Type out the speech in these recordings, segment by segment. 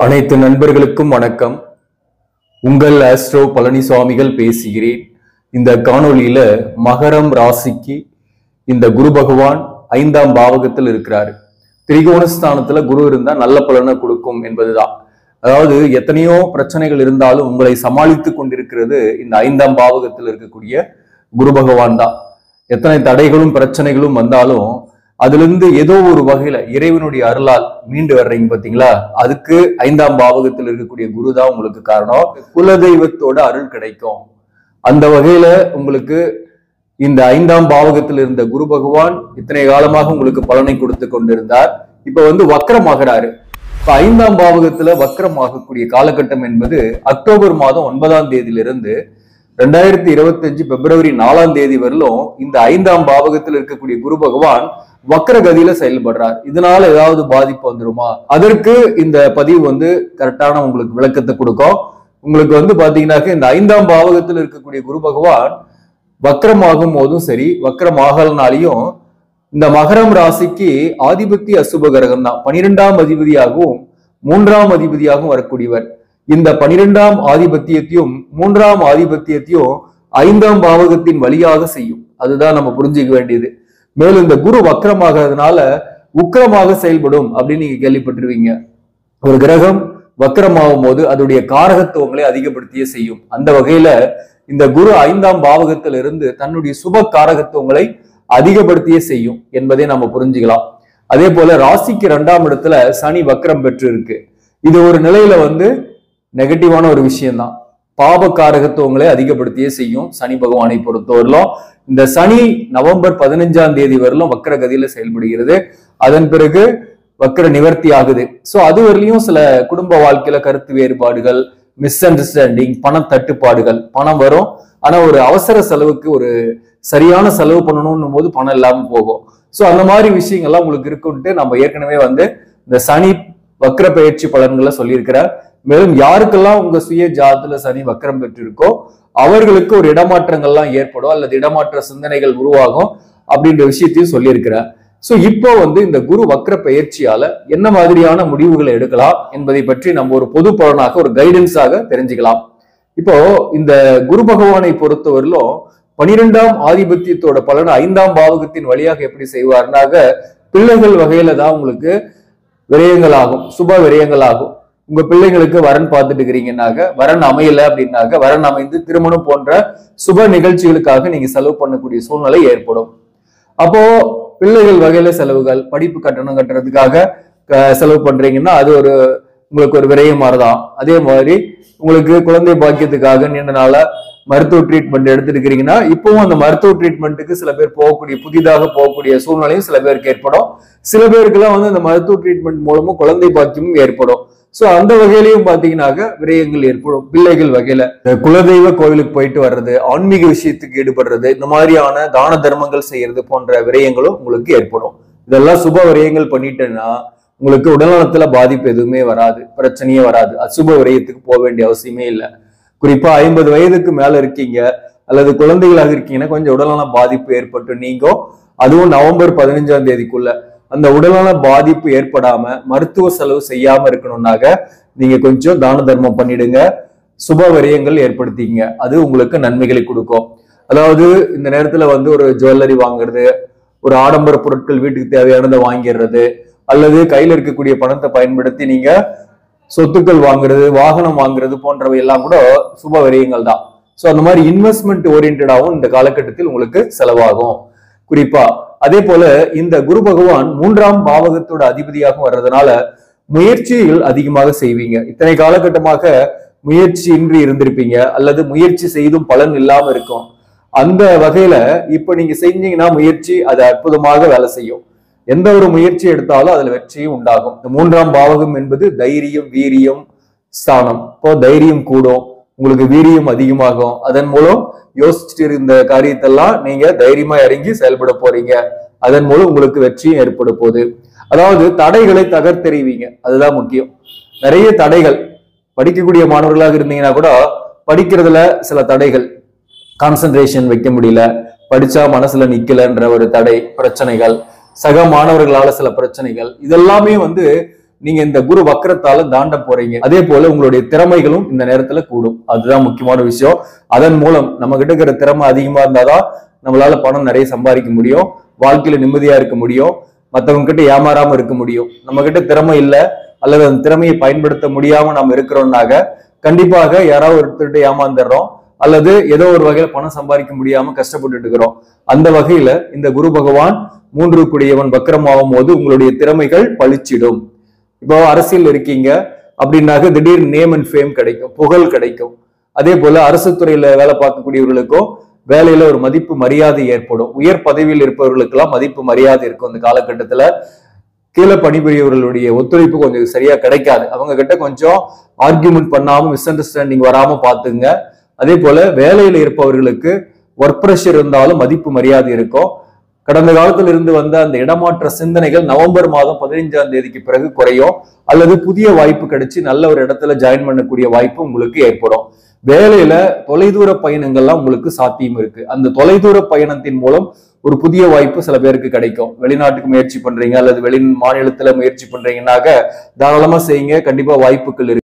அனைத்து நண்பர்களுக்கும் வணக்கம். உங்கள் ஆஸ்ட்ரோ பழனிசாமிகள் பேசுகிறேன். இந்த காணொளியில மகரம் ராசிக்கு இந்த குரு பகவான் 5ஆம் பாவகத்தில் இருக்கிறாரு. திரிகோணஸ்தானத்துல குரு இருந்தா நல்ல பலனை கொடுக்கும் என்பதுதான். அதாவது எத்தனையோ பிரச்சனைகள் இருந்தாலும் உங்களை சமாளித்து கொண்டிருக்கிறது இந்த 5ஆம் பாவகத்தில் இருக்கக்கூடிய குரு பகவான் தான். எத்தனை தடைகளும் பிரச்சனைகளும் வந்தாலும் அதுல இருந்து ஏதோ ஒரு வகையில இறைவனுடைய அருளால் மீண்டு வர்றீங்க பாத்தீங்களா, அதுக்கு 5ஆம் பாவகத்தில் இருக்கக்கூடிய குரு தான் உங்களுக்கு காரணம். குலதெய்வத்தோட அருள் கிடைக்கும். அந்த வகையில உங்களுக்கு இந்த 5ஆம் பாவகத்தில் இருந்த குரு பகவான் இத்தனை காலமாக உங்களுக்கு பலனை கொடுத்து கொண்டிருந்தார். இப்ப வக்ரமாகிறாரு. இப்ப 5ஆம் பாவகத்துல வக்ரமாகக்கூடிய காலகட்டம் என்பது அக்டோபர் மாதம் 9ஆம் தேதியிலிருந்து 2025 பிப்ரவரி 4ஆம் தேதி வரலும் இந்த 5ஆம் பாவகத்தில் இருக்கக்கூடிய குரு பகவான் வக்ரகதியில செயல்படுறார். இதனால ஏதாவது பாதிப்பு வந்துருமா? அதற்கு இந்த பதிவு கரெக்டான உங்களுக்கு விளக்கத்தை கொடுக்கும். உங்களுக்கு பாத்தீங்கன்னாக்க இந்த 5ஆம் பாவகத்தில் இருக்கக்கூடிய குரு பகவான் வக்ரமாகும் போதும் சரி, வக்ரமாகலனாலையும் இந்த மகரம் ராசிக்கு ஆதிபத்திய அசுப கிரகம் தான். 12ஆம் அதிபதியாகவும் 3ஆம் அதிபதியாகவும் வரக்கூடியவர். இந்த 12ஆம் ஆதிபத்தியத்தையும் 3ஆம் ஆதிபத்தியத்தையும் 5ஆம் பாவகத்தின் வழியாக செய்யும். அதுதான் நம்ம புரிஞ்சுக்க வேண்டியது. மேலும் இந்த குரு வக்ரமாகிறதுனால உக்கிரமாக செயல்படும் அப்படின்னு நீங்க கேள்விப்பட்டிருவீங்க. ஒரு கிரகம் வக்ரமாகும் போது அதோடைய காரகத்துவங்களை அதிகப்படுத்தியே செய்யும். அந்த வகையில இந்த குரு 5ஆம் பாவகத்திலிருந்து தன்னுடைய சுப காரகத்துவங்களை அதிகப்படுத்தியே செய்யும் என்பதை நம்ம புரிஞ்சுக்கலாம். அதே போல ராசிக்கு 2ஆம் இடத்துல சனி வக்ரம் பெற்று இருக்கு. இது ஒரு நிலையில நெகட்டிவான ஒரு விஷயம்தான். பாப காரகத்துவங்களை அதிகப்படுத்தியே செய்யும் சனி பகவானை பொறுத்தவரையிலும். இந்த சனி நவம்பர் 15ஆம் தேதி வரலும் வக்ரகதியில செயல்படுகிறது. அதன் பிறகு வக்ர நிவர்த்தி ஆகுது. சோ அது வரலையும் சில குடும்ப வாழ்க்கையில கருத்து வேறுபாடுகள், மிஸ் அண்டர்ஸ்டாண்டிங், பண தட்டுப்பாடுகள், பணம் வரும். ஆனா ஒரு அவசர செலவுக்கு ஒரு சரியான செலவு பண்ணணும்னும் போது பணம் இல்லாம போகும். சோ அந்த மாதிரி விஷயங்கள்லாம் உங்களுக்கு இருக்குன்ட்டு நம்ம ஏற்கனவே இந்த சனி வக்ர பயிற்சி பலன்களை சொல்லியிருக்கிறார். மேலும் யாருக்கெல்லாம் உங்க சுய ஜாதத்துல சனி வக்ரம் பெற்று இருக்கோ அவர்களுக்கு ஒரு இடமாற்றங்கள்லாம் ஏற்படும் அல்லது இடமாற்ற சிந்தனைகள் உருவாகும் அப்படின்ற விஷயத்தையும் சொல்லியிருக்கிறார். சோ இப்போ இந்த குரு வக்ர பயிற்சியால என்ன மாதிரியான முடிவுகளை எடுக்கலாம் என்பதை பற்றி நம்ம ஒரு பொது பலனாக ஒரு கைடன்ஸாக தெரிஞ்சுக்கலாம். இப்போ இந்த குரு பகவானை பொறுத்தவரையிலும் 12ஆம் ஆதிபத்தியத்தோட பலன் 5ஆம் பாவகத்தின் வழியாக எப்படி செய்வார்னாக பிள்ளைகள் வகையில தான் உங்களுக்கு விரயங்கள் ஆகும், சுப விரயங்கள் ஆகும். உங்க பிள்ளைங்களுக்கு வரன் பார்த்துட்டு இருக்கிறீங்கன்னாக்க வரன் அமையல அப்படின்னாக்க வரன் அமைந்து திருமணம் போன்ற சுப நிகழ்ச்சிகளுக்காக நீங்க செலவு பண்ணக்கூடிய சூழ்நிலை ஏற்படும். அப்போ பிள்ளைகள் வகையில செலவுகள், படிப்பு கட்டணம் கட்டுறதுக்காக செலவு பண்றீங்கன்னா அது உங்களுக்கு ஒரு விரயம் மாதிரிதான். அதே மாதிரி உங்களுக்கு குழந்தை பாக்கியத்துக்காக நீண்ட நாளா மருத்துவ ட்ரீட்மெண்ட் எடுத்துருக்கிறீங்கன்னா இப்பவும் அந்த மருத்துவ ட்ரீட்மெண்ட்டுக்கு சில பேர் புதிதாக போகக்கூடிய சூழ்நிலையும் சில பேருக்கு ஏற்படும். சில பேருக்குலாம் அந்த மருத்துவ ட்ரீட்மெண்ட் மூலமும் குழந்தை பாக்கியமும் ஏற்படும். சோ அந்த வகையிலையும் பாத்தீங்கன்னாக்க விரயங்கள் ஏற்படும். பிள்ளைகள் வகையில குலதெய்வ கோவிலுக்கு போயிட்டு வர்றது, ஆன்மீக விஷயத்துக்கு ஈடுபடுறது, இந்த மாதிரியான தான தர்மங்கள் செய்யறது போன்ற விரயங்களும் உங்களுக்கு ஏற்படும். இதெல்லாம் சுப விரயங்கள் பண்ணிட்டேன்னா உங்களுக்கு உடல்நலத்துல பாதிப்பு எதுவுமே வராது, பிரச்சனையே வராது. அசுப விரயத்துக்கு போக வேண்டிய அவசியமே இல்லை. குறிப்பா 50 வயதுக்கு மேல இருக்கீங்க அல்லது குழந்தைகளாக இருக்கீங்கன்னா கொஞ்சம் உடல்நல பாதிப்பு ஏற்பட்டு நீங்கும். அதுவும் நவம்பர் 15ஆம் தேதிக்குள்ள அந்த உடல்நல பாதிப்பு ஏற்படாம மருத்துவ செலவு செய்யாம இருக்கணும்னாக நீங்க கொஞ்சம் தான தர்மம் பண்ணிடுங்க, சுப விரயங்கள் ஏற்படுத்திங்க. அது உங்களுக்கு நன்மைகளை கொடுக்கும். அதாவது இந்த நேரத்துல ஒரு ஜுவல்லரி வாங்குறது, ஒரு ஆடம்பர பொருட்கள் வீட்டுக்கு தேவையானதை வாங்கிடுறது, அல்லது கையில இருக்கக்கூடிய பணத்தை பயன்படுத்தி நீங்க சொத்துக்கள் வாங்குறது, வாகனம் வாங்குறது போன்றவை எல்லாம் கூட சுப விரயங்கள் தான். சோ அந்த மாதிரி இன்வெஸ்ட்மெண்ட் ஓரியன்டாவும் இந்த காலகட்டத்தில் உங்களுக்கு செலவாகும் குறிப்பா. அதே போல இந்த குரு பகவான் 3ஆம் பாவகத்தோட அதிபதியாக வர்றதுனால முயற்சிகள் அதிகமாக செய்வீங்க. இத்தனை காலகட்டமாக முயற்சி இன்றி இருந்திருப்பீங்க அல்லது முயற்சி செய்தும் பலன் இல்லாம இருக்கும். அந்த வகையில இப்ப நீங்க செஞ்சீங்கன்னா முயற்சி அது அற்புதமாக வேலை செய்யும். எந்த ஒரு முயற்சி எடுத்தாலும் அதுல வெற்றியும் உண்டாகும். இந்த 3ஆம் பாவகம் என்பது தைரியம், வீரியம் ஸ்தானம். இப்போ தைரியம் கூடும், உங்களுக்கு வீரியம் அதிகமாகும். அதன் மூலம் யோசிச்சுட்டு இருந்த காரியத்தெல்லாம் நீங்க தைரியமா இறங்கி செயல்பட போறீங்க. அதன் மூலம் உங்களுக்கு வெற்றியும் ஏற்பட போகுது. அதாவது தடைகளை தகர்த்தெறிவீங்க, அதுதான் முக்கியம். நிறைய தடைகள், படிக்கக்கூடிய மாணவர்களாக இருந்தீங்கன்னா கூட படிக்கிறதுல சில தடைகள், கான்சென்ட்ரேஷன் வைக்க முடியல, படிச்சா மனசுல நிக்கலன்ற ஒரு தடை, பிரச்சனைகள், சக மாணவர்களால சில பிரச்சனைகள், இதெல்லாமே நீங்க இந்த குரு வக்கரத்தால தாண்ட போறீங்க. அதே போல உங்களுடைய திறமைகளும் இந்த நேரத்துல கூடும். அதுதான் முக்கியமான விஷயம். அதன் மூலம் நம்ம கிட்ட இருக்கிற திறமை அதிகமா இருந்தாதான் நம்மளால பணம் நிறைய சம்பாதிக்க முடியும், வாழ்க்கையில நிம்மதியா இருக்க முடியும், மற்றவங்க கிட்ட ஏமாறாம இருக்க முடியும். நம்ம கிட்ட திறமை இல்லை அல்லது அந்த திறமையை பயன்படுத்த முடியாம நம்ம இருக்கிறோம்னாக கண்டிப்பாக யாராவது ஒருத்தர்கிட்ட ஏமாந்துடுறோம் அல்லது ஏதோ ஒரு வகையில பணம் சம்பாதிக்க முடியாம கஷ்டப்பட்டுட்டு இருக்கிறோம். அந்த வகையில இந்த குரு பகவான் 3 கூடியவன் வக்கரமாகும் போது உங்களுடைய திறமைகள் பளிச்சிடும். இப்போ அரசியல் இருக்கீங்க அப்படின்னாக்க திடீர் நேம் அண்ட் ஃபேம் கிடைக்கும், புகழ் கிடைக்கும். அதே போல அரசு துறையில வேலை பார்க்கக்கூடியவர்களுக்கும் வேலையில ஒரு மதிப்பு மரியாதை ஏற்படும். உயர் பதவியில் இருப்பவர்களுக்கெல்லாம் மதிப்பு மரியாதை இருக்கும். இந்த காலகட்டத்துல கீழே பணிபுரியவர்களுடைய ஒத்துழைப்பு கொஞ்சம் சரியா கிடைக்காது. அவங்க கிட்ட கொஞ்சம் ஆர்கியூமெண்ட் பண்ணாம மிஸ் அண்டர்ஸ்டாண்டிங் வராம பாத்துங்க. அதே போல வேலையில இருப்பவர்களுக்கு ஒர்க் ப்ரெஷர் இருந்தாலும் மதிப்பு மரியாதை இருக்கும். கடந்த காலத்தில் இருந்து வந்த அந்த இடமாற்ற சிந்தனைகள் நவம்பர் மாதம் 15ஆம் தேதிக்கு பிறகு குறையும் அல்லது புதிய வாய்ப்பு கிடைச்சு நல்ல ஒரு இடத்துல ஜாயின் பண்ணக்கூடிய வாய்ப்பு உங்களுக்கு ஏற்படும். வேலையில தொலைதூர பயணங்கள்லாம் உங்களுக்கு சாத்தியம் இருக்கு. அந்த தொலைதூர பயணத்தின் மூலம் ஒரு புதிய வாய்ப்பு சில பேருக்கு கிடைக்கும். வெளிநாட்டுக்கு முயற்சி பண்றீங்க அல்லது வெளி மாநிலத்துல முயற்சி பண்றீங்கன்னாக்க தாராளமா செய்யுங்க, கண்டிப்பா வாய்ப்புகள் இருக்கு.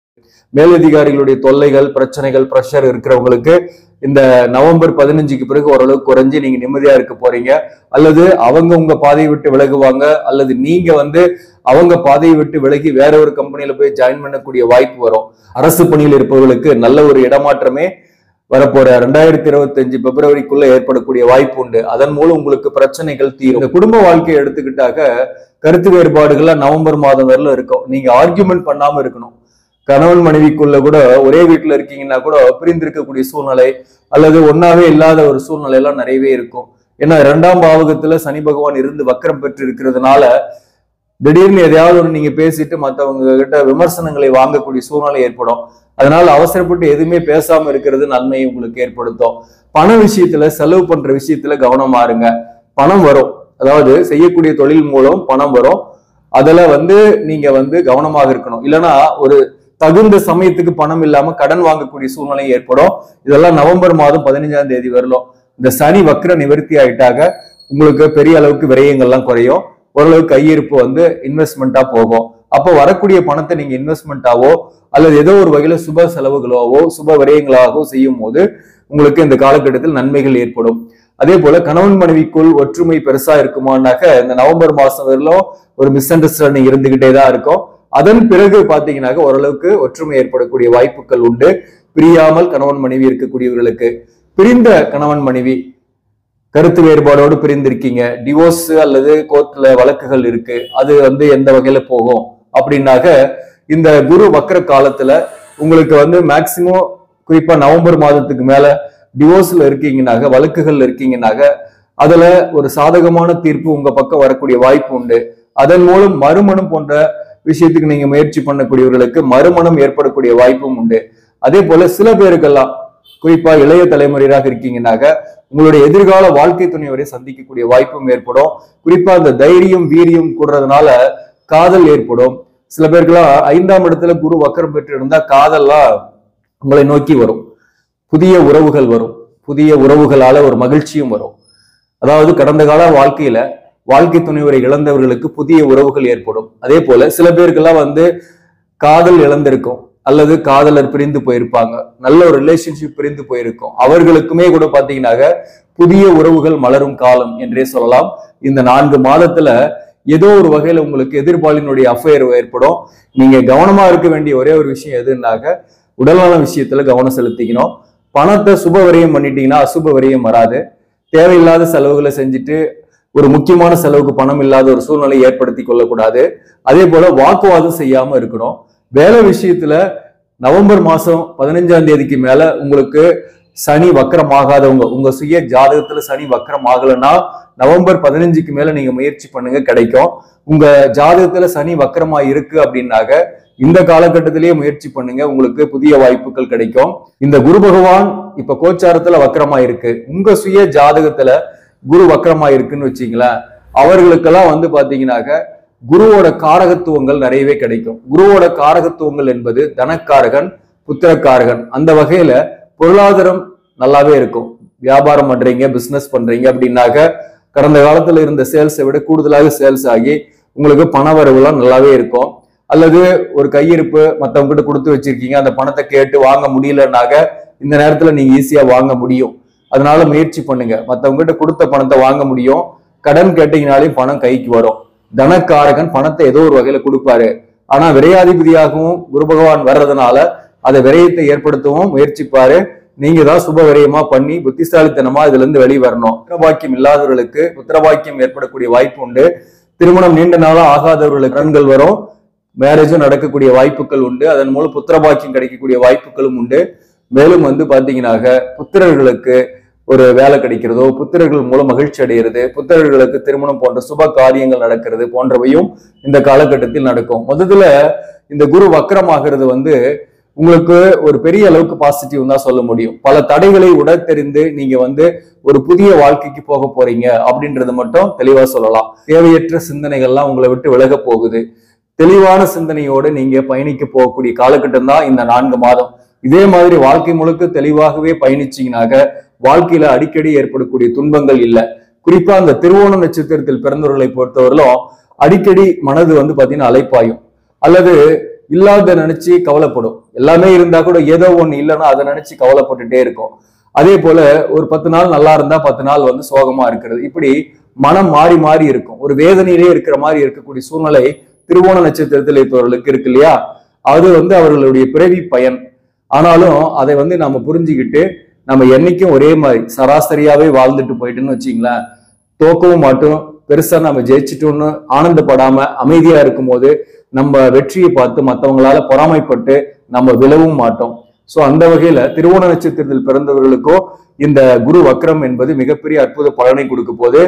மேலதிகாரிகளுடைய தொல்லைகள், பிரச்சனைகள், பிரஷர் இருக்கிறவங்களுக்கு இந்த நவம்பர் 15க்கு பிறகு ஓரளவுக்கு குறைஞ்சு நீங்க நிம்மதியா இருக்க போறீங்க. அல்லது அவங்க உங்க பாதையை விட்டு விலகுவாங்க அல்லது நீங்க அவங்க பாதையை விட்டு விலகி வேற ஒரு கம்பெனியில போய் ஜாயின் பண்ணக்கூடிய வாய்ப்பு வரும். அரசு பணியில் இருப்பவர்களுக்கு நல்ல ஒரு இடமாற்றமே வரப்போற 2025 பிப்ரவரிக்குள்ள ஏற்படக்கூடிய வாய்ப்பு உண்டு. அதன் மூலம் உங்களுக்கு பிரச்சனைகள் தீரும். இந்த குடும்ப வாழ்க்கையை எடுத்துக்கிட்டாக்க கருத்து வேறுபாடுகள்லாம் நவம்பர் மாதம் வரல இருக்கும். நீங்க ஆர்கியூமெண்ட் பண்ணாம இருக்கணும். கணவன் மனைவிக்குள்ள கூட ஒரே வீட்டுல இருக்கீங்கன்னா கூட பிரிந்திருக்கக்கூடிய சூழ்நிலை அல்லது ஒன்னாவே இல்லாத ஒரு சூழ்நிலை எல்லாம் நிறையவே இருக்கும். ஏன்னா 2ஆம் பாவகத்துல சனி பகவான் இருந்து வக்கரம் பெற்று இருக்கிறதுனால திடீர்னு எதையாவது ஒன்று நீங்க பேசிட்டு மற்றவங்க கிட்ட விமர்சனங்களை வாங்கக்கூடிய சூழ்நிலை ஏற்படும். அதனால அவசரப்பட்டு எதுவுமே பேசாம இருக்கிறது நன்மையை உங்களுக்கு ஏற்படுத்தும். பண விஷயத்துல செலவு பண்ற விஷயத்துல கவனமா இருங்க. பணம் வரும், அதாவது செய்யக்கூடிய தொழில் மூலம் பணம் வரும். அதுல நீங்க கவனமாக இருக்கணும். இல்லைன்னா ஒரு தகுந்த சமயத்துக்கு பணம் இல்லாம கடன் வாங்கக்கூடிய சூழ்நிலை ஏற்படும். இதெல்லாம் நவம்பர் மாதம் 15ஆம் தேதி வரலாம். இந்த சனி வக்ர நிவர்த்தி ஆயிட்டாக உங்களுக்கு பெரிய அளவுக்கு விரயங்கள்லாம் குறையும். ஓரளவுக்கு கையிருப்பு இன்வெஸ்ட்மெண்டா போகும். அப்போ வரக்கூடிய பணத்தை நீங்க இன்வெஸ்ட்மெண்டாவோ அல்லது ஏதோ ஒரு வகையில சுப செலவுகளாவோ சுப விரயங்களாகவோ செய்யும் போது உங்களுக்கு இந்த காலகட்டத்தில் நன்மைகள் ஏற்படும். அதே போல கணவன் மனைவிக்குள் ஒற்றுமை பெருசா இருக்குமானாக்க இந்த நவம்பர் மாசம் வரலும் ஒரு மிஸ் அண்டர்ஸ்டாண்டிங் இருந்துகிட்டே தான் இருக்கும். அதன் பிறகு பாத்தீங்கன்னாக்க ஓரளவுக்கு ஒற்றுமை ஏற்படக்கூடிய வாய்ப்புகள் உண்டு. பிரியாமல் கணவன் மனைவி இருக்கக்கூடியவர்களுக்கு, பிரிந்த கணவன் மனைவி கருத்து வேறுபாடோடு பிரிந்திருக்கீங்க, டிவோர்ஸ் அல்லது கோர்ட்ல வழக்குகள் இருக்கு, அது எந்த வகையில போகும் அப்படின்னாக்க இந்த குரு வக்கர காலத்துல உங்களுக்கு மேக்சிமம் குறிப்பா நவம்பர் மாதத்துக்கு மேல டிவோர்ஸ்ல இருக்கீங்கன்னாக, வழக்குகள் இருக்கீங்கன்னாக அதுல ஒரு சாதகமான தீர்ப்பு உங்க பக்கம் வரக்கூடிய வாய்ப்பு உண்டு. அதன் மூலம் மறுமணம் போன்ற விஷயத்துக்கு நீங்க முயற்சி பண்ணக்கூடியவர்களுக்கு மறுமணம் ஏற்படக்கூடிய வாய்ப்பும் உண்டு. அதே போல சில பேருக்கெல்லாம் குறிப்பா இளைய தலைமுறையாக இருக்கீங்கன்னாக்க உங்களுடைய எதிர்கால வாழ்க்கை துணைவரை சந்திக்கக்கூடிய வாய்ப்பும் ஏற்படும். குறிப்பா அந்த தைரியம் வீரியம் கூடுறதுனால காதல் ஏற்படும். சில பேருக்கெல்லாம் 5ஆம் இடத்துல குரு வக்கரம் பெற்று இருந்தா காதல்லாம் உங்களை நோக்கி வரும், புதிய உறவுகள் வரும், புதிய உறவுகளால ஒரு மகிழ்ச்சியும் வரும். அதாவது கடந்த கால வாழ்க்கையில வாழ்க்கை துணைவரை இழந்தவர்களுக்கு புதிய உறவுகள் ஏற்படும். அதே போல சில பேருக்கெல்லாம் காதல் இழந்திருக்கும் அல்லது காதலர் பிரிந்து போயிருப்பாங்க, நல்ல ஒரு ரிலேஷன்ஷிப் பிரிந்து போயிருக்கும். அவர்களுக்குமே கூட பாத்தீங்கன்னாக்க புதிய உறவுகள் மலரும் காலம் என்றே சொல்லலாம். இந்த 4 மாதத்துல ஏதோ ஒரு வகையில உங்களுக்கு எதிர்பாலினுடைய அஃபேர் ஏற்படும். நீங்க கவனமா இருக்க வேண்டிய ஒரே ஒரு விஷயம் எதுனாக்க உடல்நல விஷயத்துல கவனம் செலுத்திக்கணும். பணத்தை சுப விரயம் பண்ணிட்டீங்கன்னா அசுப விரயம் வராது. தேவையில்லாத செலவுகளை செஞ்சுட்டு ஒரு முக்கியமான செலவுக்கு பணம் இல்லாத ஒரு சூழ்நிலை ஏற்படுத்தி கொள்ளக்கூடாது. அதே போல வாக்குவாதம் செய்யாம இருக்கணும். வேலை விஷயத்துல நவம்பர் மாசம் 15ஆம் தேதிக்கு மேல உங்களுக்கு சனி வக்கரம் ஆகாதவங்க, உங்க சுய ஜாதகத்துல சனி வக்கரம் ஆகலைன்னா நவம்பர் 15க்கு மேல நீங்க முயற்சி பண்ணுங்க, கிடைக்கும். உங்க ஜாதகத்துல சனி வக்கரமா இருக்கு அப்படின்னாக்க இந்த காலகட்டத்திலேயே முயற்சி பண்ணுங்க, உங்களுக்கு புதிய வாய்ப்புகள் கிடைக்கும். இந்த குரு பகவான் இப்ப கோச்சாரத்துல வக்கரமா இருக்கு, உங்க சுய ஜாதகத்துல குரு வக்கரமா இருக்குன்னு வச்சீங்களேன், அவர்களுக்கெல்லாம் பாத்தீங்கன்னாக்க குருவோட காரகத்துவங்கள் நிறையவே கிடைக்கும். குருவோட காரகத்துவங்கள் என்பது தனக்காரகன், புத்திரக்காரகன். அந்த வகையில பொருளாதாரம் நல்லாவே இருக்கும். வியாபாரம் பண்றீங்க, பிசினஸ் பண்றீங்க அப்படின்னாக்க கடந்த காலத்துல இருந்த சேல்ஸை விட கூடுதலாக சேல்ஸ் ஆகி உங்களுக்கு பண வரவுலாம் நல்லாவே இருக்கும். அல்லது ஒரு கையிருப்பு மத்தவங்க கிட்ட கொடுத்து வச்சிருக்கீங்க, அந்த பணத்தை கேட்டு வாங்க முடியலன்னாக இந்த நேரத்துல நீங்க ஈஸியா வாங்க முடியும். அதனால முயற்சி பண்ணுங்க. மத்தவங்க கிட்ட கொடுத்த பணத்தை வாங்க முடியும். கடன் கேட்டீங்கனாலே பணம் கைக்கு வரும். தனக்காரகன் பணத்தை ஏதோ ஒரு வகையில கொடுப்பாரு. ஆனா விரையாதிபதியாகவும் குரு பகவான் வர்றதுனால அதை விரயத்தை ஏற்படுத்தவும் முயற்சிப்பாரு. நீங்க தான் சுப விரயமா பண்ணி புத்திசாலித்தனமா இதுல இருந்து வெளியே வரணும். புத்திரபாக்கியம் இல்லாதவர்களுக்கு புத்திரபாக்கியம் ஏற்படக்கூடிய வாய்ப்பு உண்டு. திருமணம் நீண்ட நாளா ஆகாதவர்களுக்கு கடன்கள் வரும். மேரேஜும் நடக்கக்கூடிய வாய்ப்புகள் உண்டு. அதன் மூலம் புத்திரபாக்கியம் கிடைக்கக்கூடிய வாய்ப்புகளும் உண்டு. மேலும் பாத்தீங்கன்னாக்க புத்திரர்களுக்கு ஒரு வேலை கிடைக்கிறதோ, புத்திரர்கள் மூலம் மகிழ்ச்சி அடைகிறது, புத்திரர்களுக்கு திருமணம் போன்ற சுப காரியங்கள் நடக்கிறது போன்றவையும் இந்த காலகட்டத்தில் நடக்கும். முதல்ல இந்த குரு வக்ரமாகிறது உங்களுக்கு ஒரு பெரிய அளவுக்கு பாசிட்டிவ் தான் சொல்ல முடியும். பல தடைகளை உடத்தெறிந்து நீங்க ஒரு புதிய வாழ்க்கைக்கு போக போறீங்க அப்படின்றது மட்டும் தெளிவா சொல்லலாம். தேவையற்ற சிந்தனைகள்லாம் உங்களை விட்டு விலக போகுது. தெளிவான சிந்தனையோடு நீங்க பயணிக்க போகக்கூடிய காலகட்டம் தான் இந்த 4 மாதம். இதே மாதிரி வாழ்க்கை முழுக்க தெளிவாகவே பயணிச்சீங்கன்னாக்க வாழ்க்கையில அடிக்கடி ஏற்படக்கூடிய துன்பங்கள் இல்லை. குறிப்பா அந்த திருவோண நட்சத்திரத்தில் பிறந்தவர்களை பொறுத்தவரையிலும் அடிக்கடி மனது பாத்தீங்கன்னா அலைப்பாயும், அல்லது இல்லாத நினைச்சு கவலைப்படும். எல்லாமே இருந்தா கூட ஏதோ ஒண்ணு இல்லைன்னா அதை நினைச்சு கவலைப்பட்டுட்டே இருக்கும். அதே போல ஒரு 10 நாள் நல்லா இருந்தா 10 நாள் சோகமா இருக்கிறது. இப்படி மனம் மாறி மாறி இருக்கும். ஒரு வேதனையிலே இருக்கிற மாதிரி இருக்கக்கூடிய சூழ்நிலை திருவோண நட்சத்திரத்தில் இருப்பவர்களுக்கு இருக்கு இல்லையா? அது அவர்களுடைய பிறவி பயன். ஆனாலும் அதை நம்ம புரிஞ்சுக்கிட்டு நம்ம என்னைக்கும் ஒரே மாதிரி சராசரியாவே வாழ்ந்துட்டு போயிட்டுன்னு வச்சுங்களேன், தோக்கவும் மாட்டோம். பெருசா நம்ம ஜெயிச்சிட்டோம்னு ஆனந்தப்படாம அமைதியா இருக்கும் போது நம்ம வெற்றியை பார்த்து மற்றவங்களால பொறாமைப்பட்டு நம்ம விழவும் மாட்டோம். சோ அந்த வகையில திருவோண நட்சத்திரத்தில் பிறந்தவர்களுக்கும் இந்த குரு வக்ரம் என்பது மிகப்பெரிய அற்புத பலனை கொடுக்க போகுது.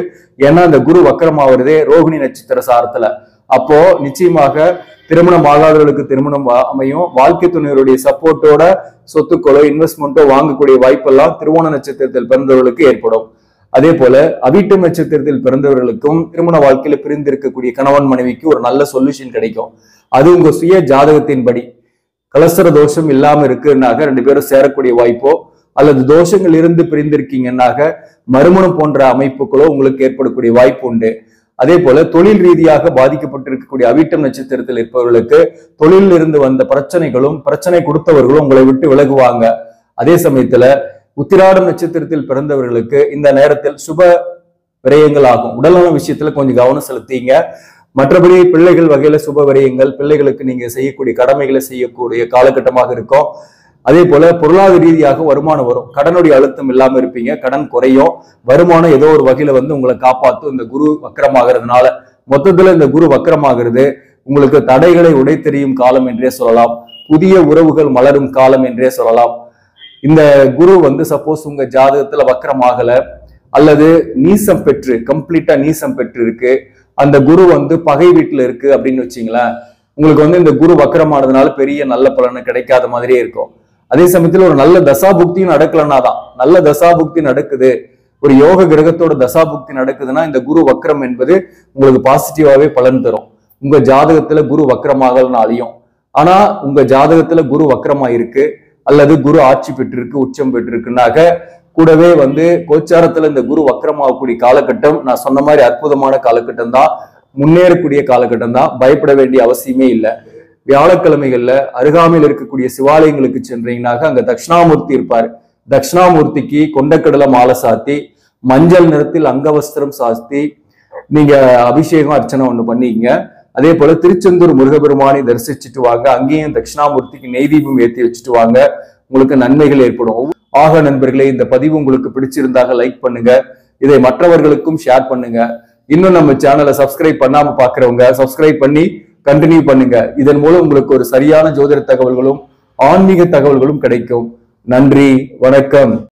ஏன்னா அந்த குரு வக்ரம் ஆகுறதே ரோகிணி நட்சத்திர சாரத்துல. அப்போ நிச்சயமாக திருமணம் ஆகாதவர்களுக்கு திருமணம் அமையும். வாழ்க்கை துணையருடைய சப்போர்ட்டோட சொத்துக்களோ இன்வெஸ்ட்மெண்ட்டோ வாங்கக்கூடிய வாய்ப்பெல்லாம் திருவோண நட்சத்திரத்தில் பிறந்தவர்களுக்கு ஏற்படும். அதே போல அவிட்டம் நட்சத்திரத்தில் பிறந்தவர்களுக்கும் திருமண வாழ்க்கையில பிரிந்திருக்கக்கூடிய கணவன் மனைவிக்கு ஒரு நல்ல சொல்யூஷன் கிடைக்கும். அது உங்க சுய ஜாதகத்தின்படி கலசர தோஷம் இல்லாம இருக்குன்னாக 2 பேரும் சேரக்கூடிய வாய்ப்போ, அல்லது தோஷங்கள் இருந்து பிரிந்திருக்கீங்கன்னாக மறுமணம் போன்ற அமைப்புகளோ உங்களுக்கு ஏற்படக்கூடிய வாய்ப்பு உண்டு. அதே போல தொழில் ரீதியாக பாதிக்கப்பட்டிருக்கக்கூடிய அவிட்டம் நட்சத்திரத்தில் இருப்பவர்களுக்கு தொழிலில் இருந்து வந்த பிரச்சனைகளும் பிரச்சனை கொடுத்தவர்களும் உங்களை விட்டு விலகுவாங்க. அதே சமயத்துல உத்திராடம் நட்சத்திரத்தில் பிறந்தவர்களுக்கு இந்த நேரத்தில் சுப விரயங்கள் ஆகும். உடல்நல விஷயத்துல கொஞ்சம் கவனம் செலுத்தீங்க. மற்றபடி பிள்ளைகள் வகையில சுப விரயங்கள், பிள்ளைகளுக்கு நீங்க செய்யக்கூடிய கடமைகளை செய்யக்கூடிய காலகட்டமாக இருக்கும். அதே போல பொருளாதார ரீதியாக வருமானம் வரும். கடனுடைய அழுத்தம் இல்லாம இருப்பீங்க. கடன் குறையும். வருமானம் ஏதோ ஒரு வகையில உங்களை காப்பாற்றும் இந்த குரு வக்கரமாகிறதுனால. மொத்தத்துல இந்த குரு வக்கரமாகிறது உங்களுக்கு தடைகளை உடைத்தெறியும் காலம் என்றே சொல்லலாம். புதிய உறவுகள் மலரும் காலம் என்றே சொல்லலாம். இந்த குரு சப்போஸ் உங்க ஜாதகத்துல வக்கரமாகல, அல்லது நீசம் பெற்று கம்ப்ளீட்டா நீசம் பெற்று இருக்கு, அந்த குரு பகை வீட்டுல இருக்கு அப்படின்னு வச்சீங்களேன், உங்களுக்கு இந்த குரு வக்கரமானதுனால பெரிய நல்ல பலனை கிடைக்காத மாதிரியே இருக்கும். அதே சமயத்துல ஒரு நல்ல தசாபுக்தியும் நடக்கலனாதான். நல்ல தசாபுக்தி நடக்குது, ஒரு யோக கிரகத்தோட தசாபுக்தி நடக்குதுன்னா இந்த குரு வக்கரம் என்பது உங்களுக்கு பாசிட்டிவாவே பலன் தரும். உங்க ஜாதகத்துல குரு வக்கரமாகலனாலையும். ஆனா உங்க ஜாதகத்துல குரு வக்கரமா இருக்கு, அல்லது குரு ஆட்சி பெற்றிருக்கு, உச்சம் பெற்றிருக்குனாக்க கூடவே கோச்சாரத்துல இந்த குரு வக்கரமாகக்கூடிய காலகட்டம் நான் சொன்ன மாதிரி அற்புதமான காலகட்டம் தான், முன்னேறக்கூடிய காலகட்டம் தான். பயப்பட வேண்டிய அவசியமே இல்லை. வியாழக்கிழமைகள்ல அருகாமையில் இருக்கக்கூடிய சிவாலயங்களுக்கு சென்றீங்கன்னாக்க அங்க தட்சிணாமூர்த்தி இருப்பாரு. தட்சிணாமூர்த்திக்கு கொண்டக்கடலை மாலை சாத்தி, மஞ்சள் நிறத்தில் அங்கவஸ்திரம் சாத்தி நீங்க அபிஷேகம் அர்ச்சனை ஒண்ணு பண்ணிக்கங்க. அதே போல திருச்செந்தூர் முருகபெருமானை தரிசிச்சுட்டு வாங்க. அங்கேயும் தட்சிணாமூர்த்திக்கு நெய்தீபம் ஏற்றி வச்சுட்டு வாங்க. உங்களுக்கு நன்மைகள் ஏற்படும். ஆக நண்பர்களே, இந்த பதிவு உங்களுக்கு பிடிச்சிருந்தாக லைக் பண்ணுங்க. இதை மற்றவர்களுக்கும் ஷேர் பண்ணுங்க. இன்னும் நம்ம சேனலை சப்ஸ்கிரைப் பண்ணாம பாக்குறவங்க சப்ஸ்கிரைப் பண்ணி கண்டினியூ பண்ணுங்க. இதன் மூலம் உங்களுக்கு ஒரு சரியான ஜோதிட தகவல்களும் ஆன்மீக தகவல்களும் கிடைக்கும். நன்றி, வணக்கம்.